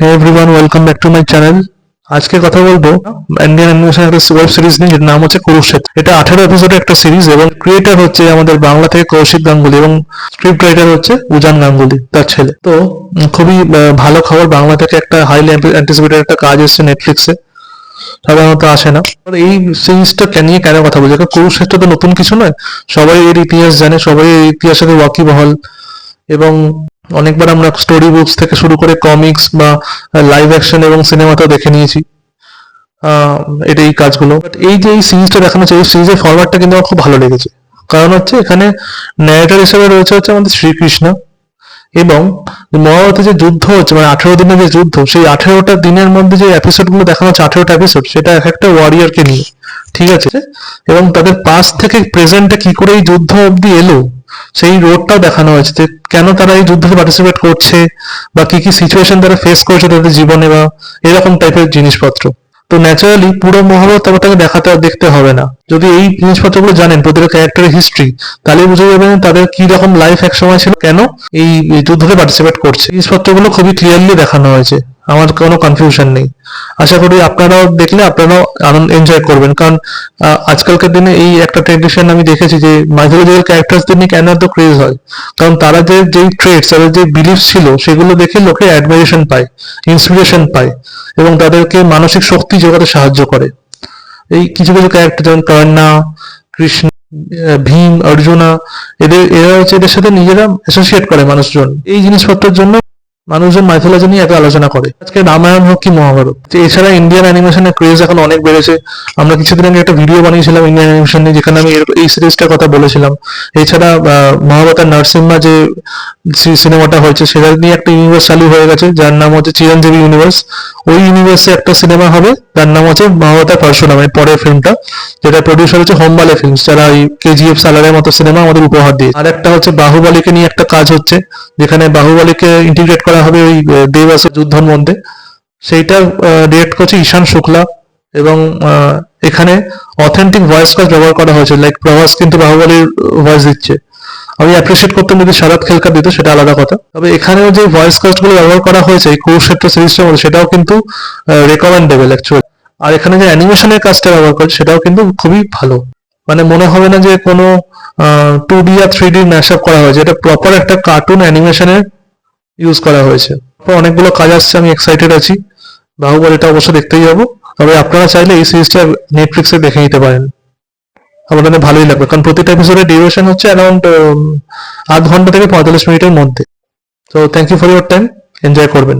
Hey everyone, welcome back to my channel. আজকে কথা বলবো ইন্ডিয়ান অ্যানিমেশন একটা ওয়েব সিরিজ নিয়ে, যেটার নাম হচ্ছে কুরুক্ষেত্র। এটা 18 এপিসোডের একটা সিরিজ এবং ক্রিয়েটর হচ্ছে আমাদের বাংলা থেকে কৌশিক গাঙ্গুলি এবং স্ক্রিপ্ট রাইটার হচ্ছে উজান গাঙ্গুলি, তার ছেলে। তো খুবই ভালো খবর, বাংলা থেকে একটা হাইলি অ্যান্টিসিপেটেড একটা কাজ এসেছে নেটফ্লিক্সে, সাধারণত আসে না। এই সিরিজটা নিয়ে কেন কথা বলছি, কারণ কুরুক্ষেত্র তো নতুন কিছু নয়, সবাই এর ইতিহাস জানে, সবাই এই ইতিহাসের সাথে ওয়াকিবহাল। এবং অনেকবার আমরা স্টোরি বুকস থেকে শুরু করে কমিক্স বা লাইভ অ্যাকশন এবং সিনেমাতেও দেখে নিয়েছি এই কাজগুলো। বাট এই যে এই সিরিজটা দেখানো হচ্ছে, এই সিরিজের ফরম্যাটটা কিন্তু আমার খুব ভালো লেগেছে। কারণ হচ্ছে এখানে ন্যারেটর হিসেবে রয়েছে হচ্ছে আমাদের শ্রীকৃষ্ণ, এবং মহাভারতে যে যুদ্ধ হচ্ছে, মানে 18 দিনের যে যুদ্ধ, সেই 18টা দিনের মধ্যে যে এপিসোড গুলো দেখানো হচ্ছে, 18টা এপিসোড, সেটা এক একটা ওয়ারিয়ারকে নিয়ে, ঠিক আছে? এবং তাদের পাস্ট থেকে প্রেজেন্টে কি করে এই যুদ্ধ অব্দি এলো, সেই রোডটাও দেখানো হয়েছে, যে কেন তারা এই যুদ্ধে পার্টিসিপেট করছে বা কি কি সিচুয়েশন তারা ফেস করেছে তাদের জীবনে, বা এরকম টাইপের জিনিসপত্র। তো ন্যাচারালি পুরো মহাভারত তাকে দেখতে হবে না। যদি এই জিনিসপত্রগুলো জানেন, প্রতিটা ক্যারেক্টারের হিস্ট্রি, তাহলে বুঝে যাবেন তাদের কি রকম লাইফ এক সময় ছিল, কেন এই যুদ্ধতে পার্টিসিপেট করছে। জিনিসপত্রগুলো খুবই ক্লিয়ারলি দেখানো হয়েছে, আমার কোনো কনফিউশন নেই। আশা করি আপনারাও দেখলে আপনারাও আনন্দ এনজয় করবেন, কারণ আজকালকার দিনে এই একটা ট্রেডিশন আমি দেখেছি যে মাইথোলজিক্যাল ক্যারেক্টারদের নিয়ে কেন এত ক্রেজ হয়, কারণ তারা যেই ট্রেটস, তাদের যে বিলিফ ছিল, সেগুলো দেখে লোকে অ্যাডমিরেশন পায়, ইন্সপিরেশন পায়, এবং তাদেরকে মানসিক শক্তি যোগাতে সাহায্য করে। এই কিছু কিছু ক্যারেক্টার যেমন কর্ণা, কৃষ্ণ, ভীম, অর্জুনা, এরা হচ্ছে এদের সাথে নিজেরা অ্যাসোসিয়েট করে মানুষজন। এই জিনিসপত্রের জন্য মানুষজন মাইথোলজি নিয়ে এত আলোচনা করে। আজকে রামায়ণ হোক কি মহাভারত, এছাড়া ইন্ডিয়ান অ্যানিমেশনের ক্রেজ এখন অনেক বেড়েছে। আমরা কিছুদিন আগে একটা ভিডিও বানিয়েছিলাম ইন্ডিয়ান অ্যানিমেশন নিয়ে, যেখানে আমি এই সিরিজটার কথা বলেছিলাম। এছাড়া মহাভারতের নরসিংহা যে সিনেমাটা হয়েছে, সেটা নিয়ে একটা ইউনিভার্স চালু হয়ে গেছে, যার নাম হচ্ছে চিরঞ্জীবী ইউনিভার্স। ওই ইউনিভার্সে একটা সিনেমা হবে, তার নাম হচ্ছে মহাভারতের পরশুরাম, এর পরের ফিল্মটা, যেটা প্রডিউসার হচ্ছে হোমবালে ফিল্মস, যারা এই কেজিএফ সালারের মতো সিনেমা আমাদের উপহার দিয়ে। আর একটা হচ্ছে বাহুবলীকে নিয়ে একটা কাজ হচ্ছে, যেখানে বাহুবলীকে ইন্টিগ্রেট করা হবে ওই দেব যুদ্ধের মধ্যে। সেইটা ডিরেক্ট করছে ঈশান শুক্লা, এবং এখানে অথেন্টিক ভয়েস কাস্ট ব্যবহার করা হয়েছে, লাইক প্রভাস কিন্তু বাহুবলীর ভয়েস দিচ্ছে। আমি অ্যাপ্রিসিয়েট করতাম যদি শারদ খেলকার দিত, সেটা আলাদা কথা। তবে এখানেও যে ভয়েস কাস্ট গুলো ব্যবহার করা হয়েছে এই কুরুক্ষেত্র সিরিজটার মধ্যে, সেটাও কিন্তু রেকমেন্ডেবল অ্যাকচুয়ালি। আর এখানে যে অ্যানিমেশনের কাজটা ব্যবহার করেছে, সেটাও কিন্তু খুবই ভালো। মানে মনে হবে না যে কোনো 2D আর 3D ম্যাশ আপ করা হয়েছে, এটা প্রপার একটা কার্টুন অ্যানিমেশনের ইউজ করা হয়েছে। অনেকগুলো কাজ আসছে, আমি এক্সাইটেড আছি। বাহুবলীটা অবশ্য দেখতেই যাবো। তবে আপনারা চাইলে এই সিরিজটা নেটফ্লিক্সে দেখে নিতে পারেন, আপনাদের ভালোই লাগবে, কারণ প্রতিটা এপিসোডের ডিউরেশন হচ্ছে অ্যারাউন্ড 8 ঘন্টা থেকে 45 মিনিটের মধ্যে। তো thank you for your time, enjoy করবেন।